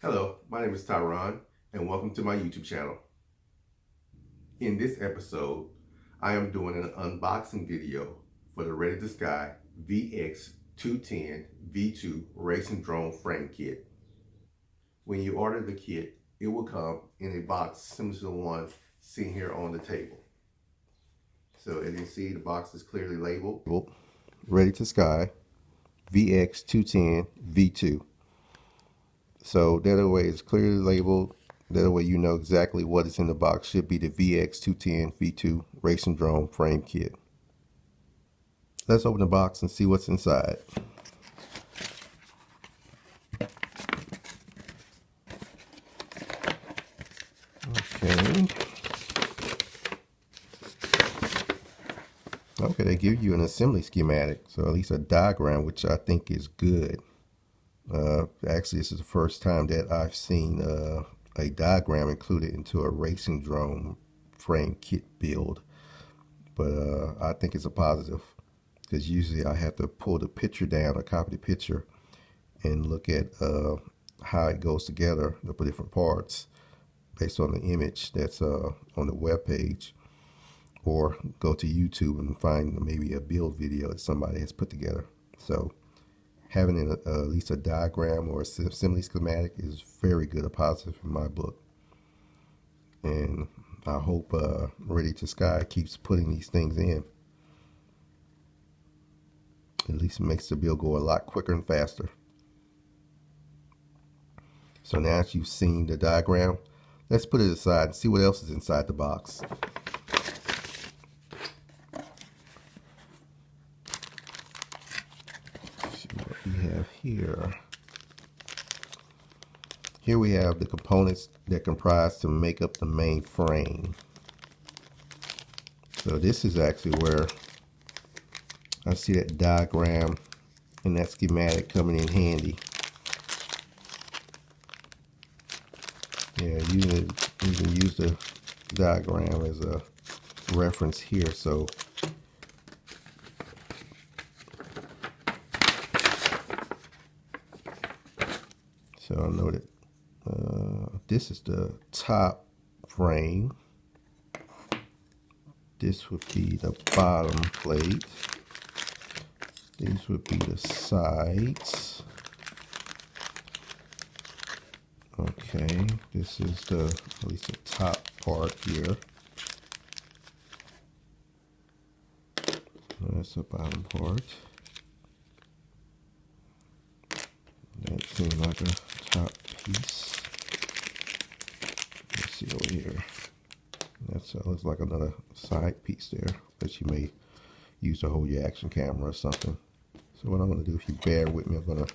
Hello, my name is Tyron, and welcome to my YouTube channel. In this episode, I am doing an unboxing video for the Readytosky VX210 V2 Racing Drone Frame Kit. When you order the kit, it will come in a box similar to the one seen here on the table. So as you can see, the box is clearly labeled Readytosky VX210 V2. So that way it's clearly labeled. That way you know exactly what is in the box. Should be the VX210 V2 Racing Drone Frame Kit. Let's open the box and see what's inside. Okay. Okay, they give you an assembly schematic, so at least a diagram, which I think is good. Actually, this is the first time that I've seen a diagram included into a racing drone frame kit build, but I think it's a positive, because usually I have to pull the picture down or copy the picture and look at how it goes together, the different parts based on the image that's on the web page, or go to YouTube and find maybe a build video that somebody has put together. So having at least a diagram or a assembly schematic is very good, a positive in my book. And I hope Readytosky keeps putting these things in. At least it makes the build go a lot quicker and faster. So now that you've seen the diagram, let's put it aside and see what else is inside the box. We have here. Here we have the components that comprise to make up the main frame. So this is actually where I see that diagram and that schematic coming in handy. Yeah, you can use the diagram as a reference here. So I know that this is the top frame. This would be the bottom plate. These would be the sides. Okay, this is at least the top part here. That's the bottom part. That seems like a top piece. Let's see over here. That looks like another side piece there that you may use to hold your action camera or something. So what I'm going to do, if you bear with me, I'm going to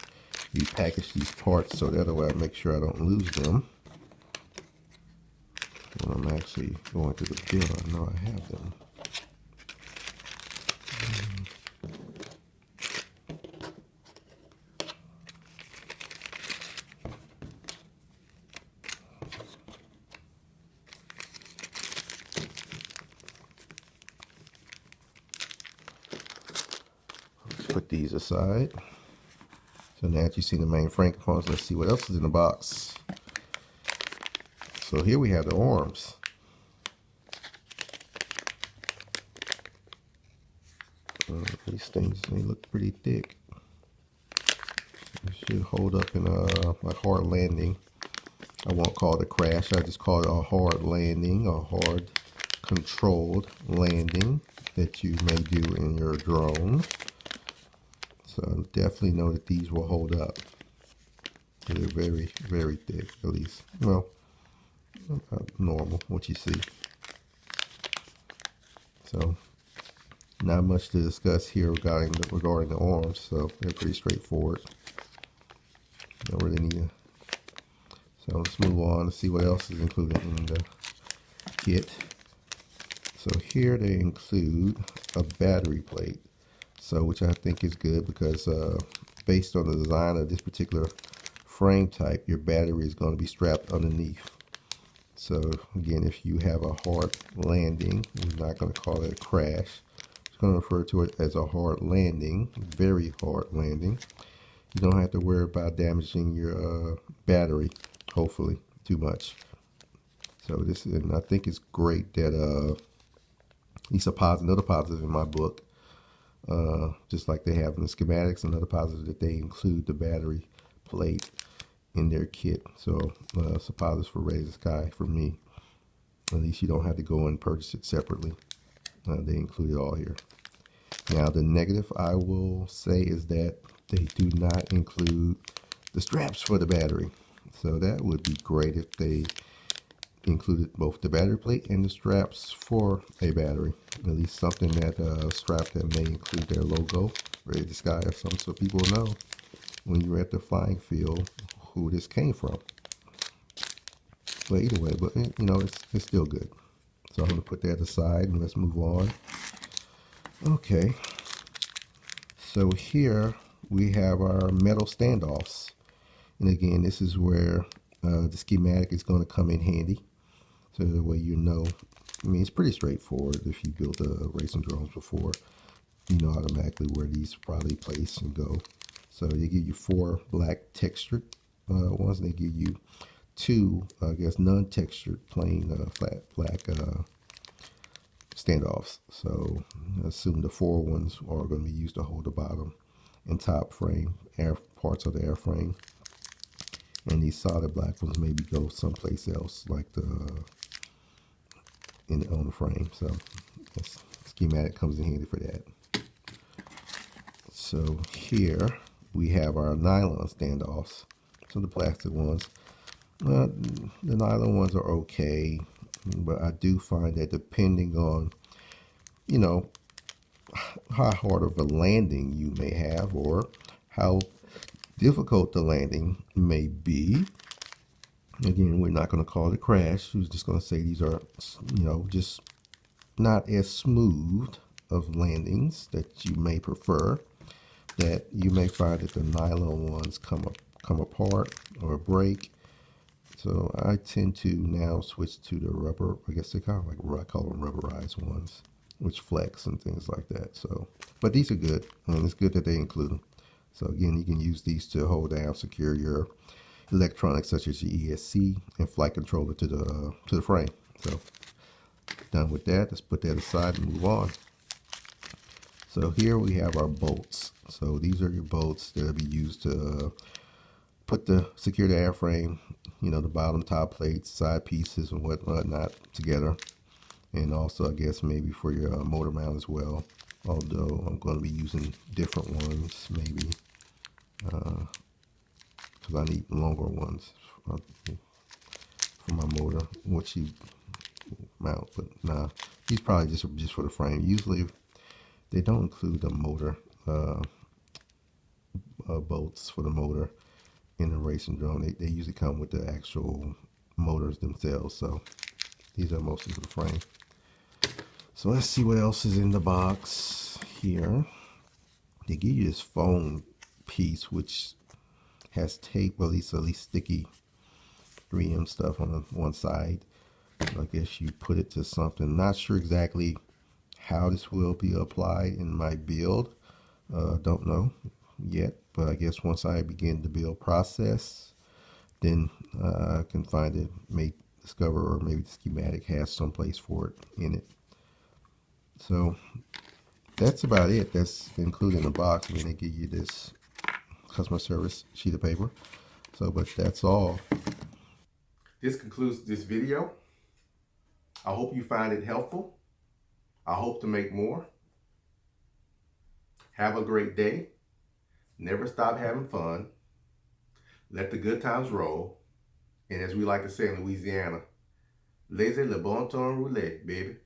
repackage these parts so that way I make sure I don't lose them when I'm actually going through the build. I know I have them. Put these aside. So now that you've seen the main frame components, let's see what else is in the box. So here we have the arms. These things, they look pretty thick. It should hold up in a hard landing. I won't call it a crash, I just call it a hard landing, a hard controlled landing that you may do in your drone. So definitely know that these will hold up. They're very, very thick, at least. Well, normal, what you see. So not much to discuss here regarding the arms, so they're pretty straightforward. Don't really need to. So let's move on to see what else is included in the kit. So here they include a battery plate. So, which I think is good because based on the design of this particular frame type, your battery is going to be strapped underneath. So again, if you have a hard landing, we're not going to call it a crash. It's going to refer to it as a hard landing, very hard landing. You don't have to worry about damaging your battery hopefully too much. So this, and I think it's great that at least another positive in my book, just like they have in the schematics, another positive that they include the battery plate in their kit. So it's a positive for Readytosky for me. At least you don't have to go and purchase it separately. They include it all here. Now the negative I will say is that they do not include the straps for the battery. So that would be great if they included both the battery plate and the straps for a battery. At least something that strap that may include their logo, Readytosky or something, so people know when you're at the flying field who this came from. But either way, but you know, it's still good. So I'm gonna put that aside and let's move on. Okay, so here we have our metal standoffs. And again, this is where the schematic is going to come in handy. So the way you know, I mean, it's pretty straightforward. If you built racing drones before, you know automatically where these probably place and go. So they give you 4 black textured ones. They give you 2, I guess, non-textured, plain flat black standoffs. So I assume the 4 ones are going to be used to hold the bottom and top frame, parts of the airframe. And these solid black ones maybe go someplace else, like on the frame. So this schematic comes in handy for that. So here we have our nylon standoffs. So the plastic ones. The nylon ones are okay, but I do find that depending on, you know, how hard of a landing you may have or how difficult the landing may be. Again, we're not going to call it a crash. We're just going to say these are, you know, just not as smooth of landings that you may prefer. That you may find that the nylon ones come apart or break. So I tend to now switch to the rubber. I guess they're kind of like, I call them rubberized ones, which flex and things like that. So, but these are good, and it's good that they include them. So again, you can use these to hold down, secure your electronics such as your ESC and flight controller to the frame. So done with that. Let's put that aside and move on. So here we have our bolts. So these are your bolts that will be used to secure the airframe, you know, the bottom, top plates, side pieces, and whatnot together. And also, I guess, maybe for your motor mount as well. Although I'm going to be using different ones, maybe, because I need longer ones for my motor, which you mount. But nah, these probably just for the frame. Usually, they don't include the motor bolts for the motor in the racing drone. They usually come with the actual motors themselves. So these are mostly for the frame. So let's see what else is in the box here. They give you this foam piece which has tape, at least sticky 3M stuff on one side. So I guess you put it to something. Not sure exactly how this will be applied in my build. Don't know yet, but I guess once I begin the build process, then I can find it, may discover, or maybe the schematic has some place for it in it. So that's about it. That's included in the box. I mean, they give you this customer service sheet of paper. So, but that's all. This concludes this video. I hope you find it helpful. I hope to make more. Have a great day. Never stop having fun. Let the good times roll. And as we like to say in Louisiana, laissez le bon temps rouler, baby.